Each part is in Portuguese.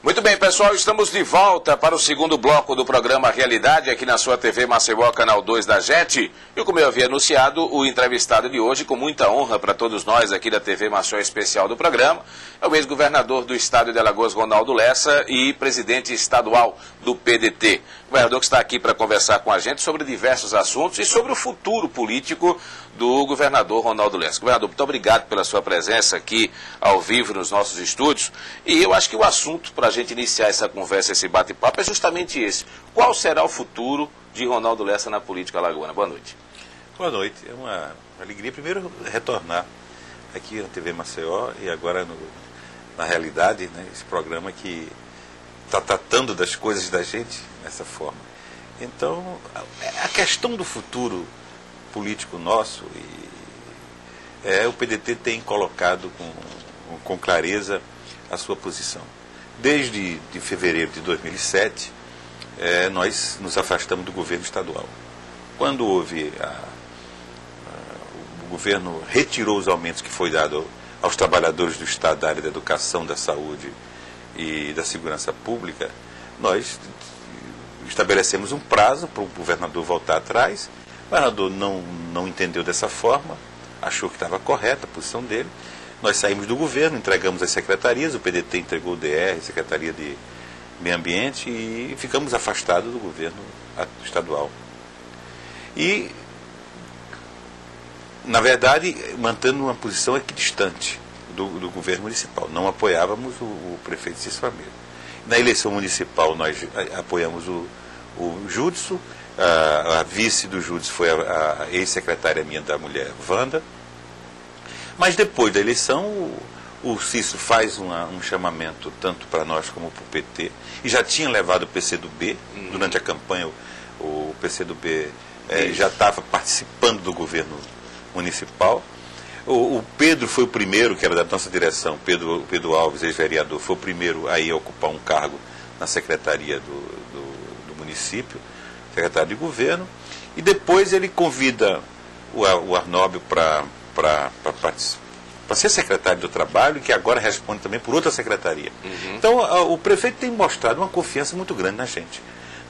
Muito bem, pessoal, estamos de volta para o segundo bloco do programa Realidade, aqui na sua TV Maceió, canal 2 da JET. E como eu havia anunciado, o entrevistado de hoje, com muita honra para todos nós aqui da TV Maceió especial do programa, é o ex-governador do estado de Alagoas, Ronaldo Lessa, e presidente estadual do PDT. O governador que está aqui para conversar com a gente sobre diversos assuntos e sobre o futuro político do governador Ronaldo Lessa. Governador, muito obrigado pela sua presença aqui ao vivo nos nossos estúdios. E eu acho que o assunto para a gente iniciar essa conversa, esse bate-papo, é justamente esse. Qual será o futuro de Ronaldo Lessa na política alagoana? Boa noite. Boa noite. É uma alegria primeiro retornar aqui na TV Maceió e agora na Realidade, né, esse programa que está tratando das coisas da gente dessa forma. Então, a questão do futuro político nosso, o PDT tem colocado com clareza a sua posição. Desde fevereiro de 2007, nós nos afastamos do governo estadual. Quando houve o governo retirou os aumentos que foi dado aos trabalhadores do Estado da área da educação, da saúde e da segurança pública, nós estabelecemos um prazo para o governador voltar atrás. O governador não entendeu dessa forma, achou que estava correta a posição dele. Nós saímos do governo, entregamos as secretarias, o PDT entregou o DR, Secretaria de Meio Ambiente, e ficamos afastados do governo estadual. E, na verdade, mantendo uma posição equidistante do governo municipal. Não apoiávamos o prefeito Cícero Amédio. Na eleição municipal, nós apoiamos o Judson. A vice do Judson foi a ex-secretária minha da mulher, Wanda. Mas depois da eleição, o Cícero faz um chamamento tanto para nós como para o PT, e já tinha levado o PCdoB, durante a campanha o PCdoB já estava participando do governo municipal. O Pedro foi o primeiro, que era da nossa direção, Pedro Alves, ex-vereador, foi o primeiro a ir ocupar um cargo na secretaria do município, secretário de governo, e depois ele convida o Arnóbio para ser secretário do Trabalho, que agora responde também por outra secretaria. Então, o prefeito tem mostrado uma confiança muito grande na gente.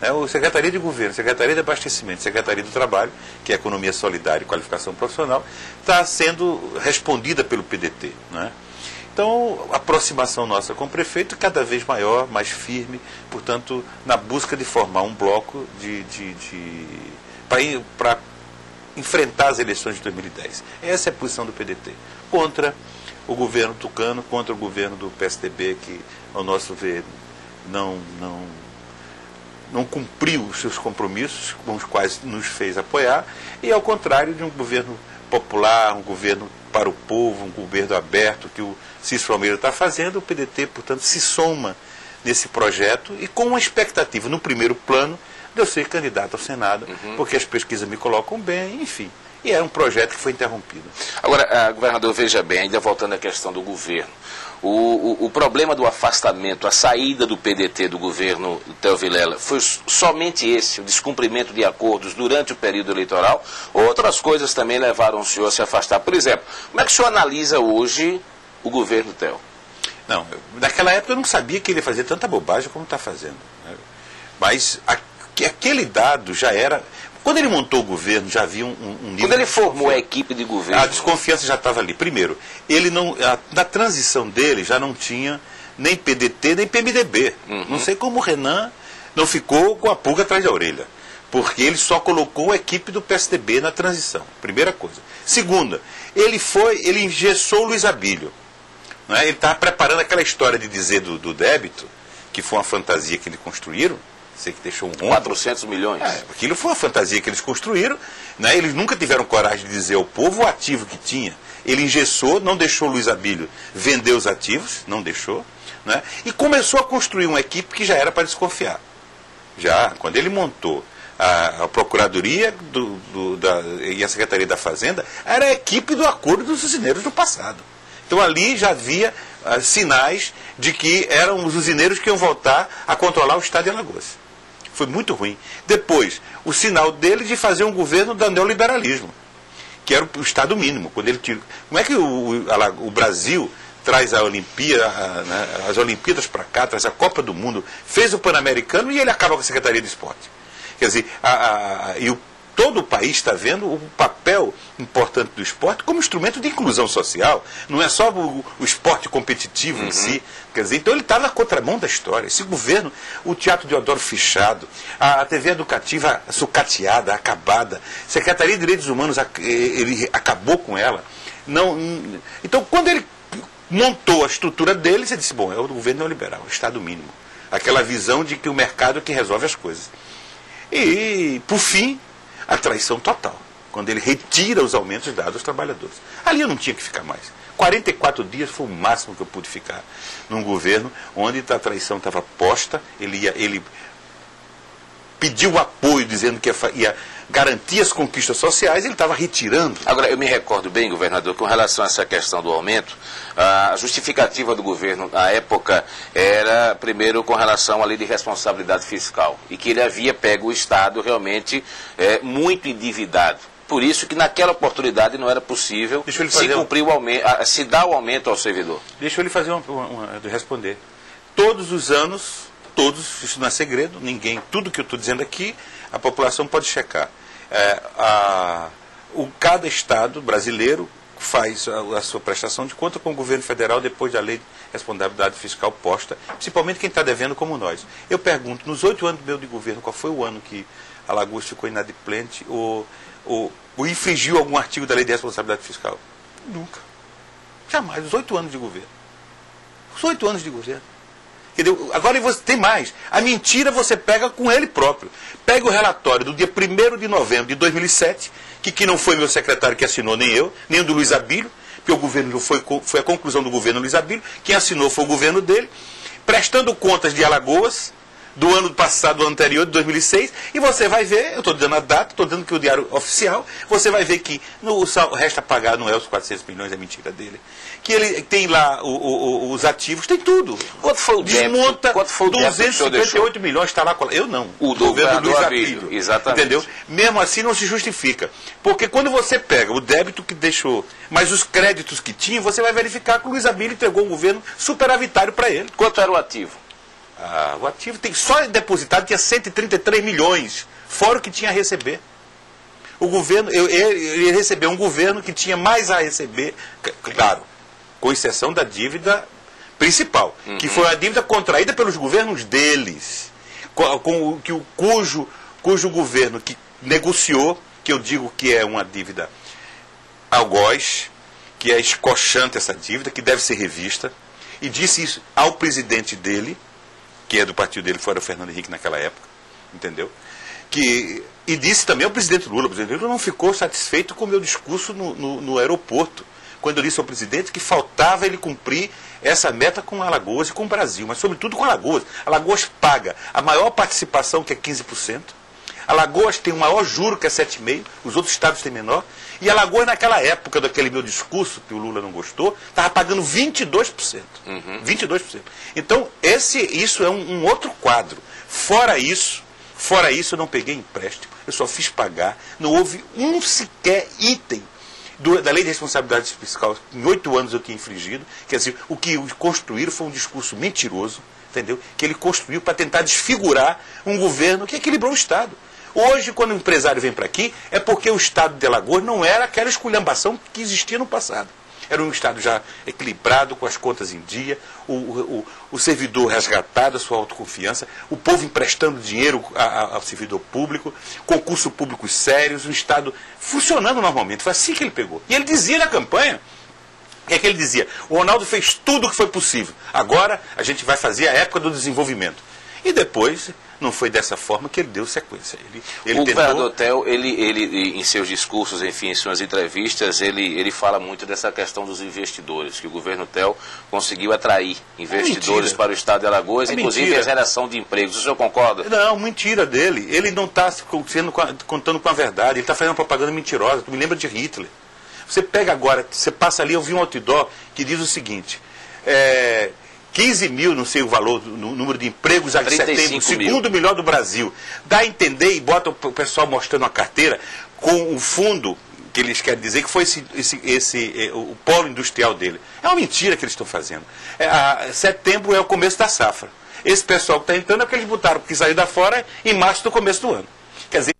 A Secretaria de Governo, Secretaria de Abastecimento, Secretaria do Trabalho, que é Economia Solidária e Qualificação Profissional, está sendo respondida pelo PDT. Né? Então, a aproximação nossa com o prefeito é cada vez maior, mais firme, portanto, na busca de formar um bloco para enfrentar as eleições de 2010. Essa é a posição do PDT. Contra o governo tucano, contra o governo do PSDB, que, ao nosso ver, não cumpriu os seus compromissos, com os quais nos fez apoiar, e ao contrário de um governo popular, um governo para o povo, um governo aberto, que o Cícero Almeida está fazendo. O PDT, portanto, se soma nesse projeto e com uma expectativa, no primeiro plano, de eu ser candidato ao Senado, porque as pesquisas me colocam bem, enfim. E era um projeto que foi interrompido. Agora, governador, veja bem, ainda voltando à questão do governo, o problema do afastamento, a saída do PDT do governo Theo Vilela, foi somente esse, o descumprimento de acordos durante o período eleitoral, ou outras coisas também levaram o senhor a se afastar? Por exemplo, como é que o senhor analisa hoje o governo Theo? Não, naquela época eu não sabia que ele ia fazer tanta bobagem como está fazendo. Né? Mas aquele dado já era... Quando ele montou o governo, já havia um nível... Quando ele formou a equipe de governo... A desconfiança já estava ali. Primeiro, ele na transição dele já não tinha nem PDT, nem PMDB. Não sei como o Renan não ficou com a pulga atrás da orelha. Porque ele só colocou a equipe do PSDB na transição. Primeira coisa. Segunda, ele engessou o Luiz Abílio. Né? Ele estava preparando aquela história de dizer do débito, que foi uma fantasia que eles construíram. Sei que deixou um rombo. 400 milhões. Aquilo foi uma fantasia que eles construíram. Né? Eles nunca tiveram coragem de dizer ao povo o ativo que tinha. Ele engessou, não deixou o Luiz Abílio vender os ativos, não deixou. Né? E começou a construir uma equipe que já era para desconfiar. Já, quando ele montou a Procuradoria e a Secretaria da Fazenda, era a equipe do acordo dos usineiros do passado. Então ali já havia sinais de que eram os usineiros que iam voltar a controlar o Estado de Alagoas. Foi muito ruim. Depois, o sinal dele de fazer um governo do neoliberalismo, que era o Estado mínimo. Quando ele tirou... Como é que o Brasil traz a Olimpíada, né, as Olimpíadas para cá, traz a Copa do Mundo, fez o Pan-Americano e ele acaba com a Secretaria de Esporte. Quer dizer, todo o país está vendo o papel importante do esporte como instrumento de inclusão social. Não é só o esporte competitivo em si. Quer dizer, então ele está na contramão da história. Esse governo, o Teatro Deodoro fechado, a TV educativa sucateada, acabada, Secretaria de Direitos Humanos, ele acabou com ela. Então, quando ele montou a estrutura dele, você disse, bom, é o governo neoliberal, o Estado mínimo. Aquela visão de que o mercado é que resolve as coisas. E, por fim, a traição total, quando ele retira os aumentos dados aos trabalhadores. Ali eu não tinha que ficar mais. 44 dias foi o máximo que eu pude ficar num governo onde a traição estava posta, ele pediu apoio dizendo que ia garantir as conquistas sociais, ele estava retirando. Agora, eu me recordo bem, governador, com relação a essa questão do aumento, a justificativa do governo na época era, primeiro, com relação à lei de responsabilidade fiscal, e que ele havia pego o Estado realmente muito endividado. Por isso que naquela oportunidade não era possível se cumprir o aumento, se dar o aumento ao servidor. Deixa eu lhe fazer responder. Todos os anos, isso não é segredo, tudo que eu estou dizendo aqui, a população pode checar. Cada Estado brasileiro faz a sua prestação de conta com o governo federal depois da lei de responsabilidade fiscal posta, principalmente quem está devendo como nós. Eu pergunto, nos 8 anos meu de governo, qual foi o ano que Alagoas ficou inadimplente ou infringiu algum artigo da lei de responsabilidade fiscal? Nunca. Jamais. Os 8 anos de governo. Os 8 anos de governo. Entendeu? Agora você tem mais. A mentira você pega com ele próprio. Pega o relatório do dia 1º de novembro de 2007, que não foi meu secretário que assinou, nem eu, nem o do Luiz Abílio, porque o governo foi a conclusão do governo Luiz Abílio, quem assinou foi o governo dele, prestando contas de Alagoas, do ano passado, do ano anterior, de 2006, e você vai ver, eu estou dando a data, estou dando que o diário oficial, você vai ver que o resto a pagar não é os 400 milhões, é mentira dele. Que ele tem lá os ativos, tem tudo. Quanto foi o desmonta, quanto foi o 258 milhões, está lá. Eu não. O governo Luiz Abílio. Exatamente. Entendeu? Mesmo assim não se justifica. Porque quando você pega o débito que deixou, mas os créditos que tinha, você vai verificar que o Luiz Abílio entregou um governo superavitário para ele. Quanto era o ativo? O ativo tem só depositado tinha 133 milhões, fora o que tinha a receber. O governo, ele recebeu um governo que tinha mais a receber, claro, com exceção da dívida principal, que foi a dívida contraída pelos governos deles, cujo governo que negociou, que eu digo que é uma dívida algoz, que é escochante essa dívida, que deve ser revista, e disse isso ao presidente dele, que é do partido dele, fora o Fernando Henrique naquela época, entendeu? E disse também ao presidente Lula. O presidente Lula não ficou satisfeito com o meu discurso no aeroporto, quando eu disse ao presidente que faltava ele cumprir essa meta com Alagoas e com o Brasil, mas sobretudo com Alagoas. Alagoas paga a maior participação, que é 15%. Alagoas tem o maior juro, que é 7,5%, os outros estados têm menor. E Alagoas, naquela época daquele meu discurso, que o Lula não gostou, estava pagando 22%. 22%. Então, isso é um outro quadro. Fora isso, eu não peguei empréstimo, eu só fiz pagar. Não houve um sequer item da lei de responsabilidade fiscal, em 8 anos eu tinha infringido. Quer dizer, o que construíram foi um discurso mentiroso, entendeu? Que ele construiu para tentar desfigurar um governo que equilibrou o Estado. Hoje, quando o empresário vem para aqui, é porque o Estado de Alagoas não era aquela esculhambação que existia no passado. Era um Estado já equilibrado, com as contas em dia, o servidor resgatado, a sua autoconfiança, o povo emprestando dinheiro ao servidor público, concurso públicos sérios, um Estado funcionando normalmente. Foi assim que ele pegou. E ele dizia na campanha, o que é que ele dizia? O Ronaldo fez tudo o que foi possível. Agora a gente vai fazer a época do desenvolvimento. E depois, não foi dessa forma que ele deu sequência. O governador Theo, ele, em seus discursos, enfim, em suas entrevistas, ele fala muito dessa questão dos investidores, que o governo Theo conseguiu atrair investidores para o estado de Alagoas, inclusive a geração de empregos. O senhor concorda? Não, mentira dele. Ele não está contando com a verdade, ele está fazendo propaganda mentirosa. Tu me lembra de Hitler. Você pega agora, você passa ali, eu vi um outdoor que diz o seguinte... 15 mil, não sei o valor, no número de empregos a setembro, o segundo melhor do Brasil. Dá a entender e bota o pessoal mostrando a carteira com um fundo, que eles querem dizer que foi o polo industrial dele. É uma mentira que eles estão fazendo. Setembro é o começo da safra. Esse pessoal que está entrando é porque eles botaram, porque saiu da fora em março do começo do ano. Quer dizer,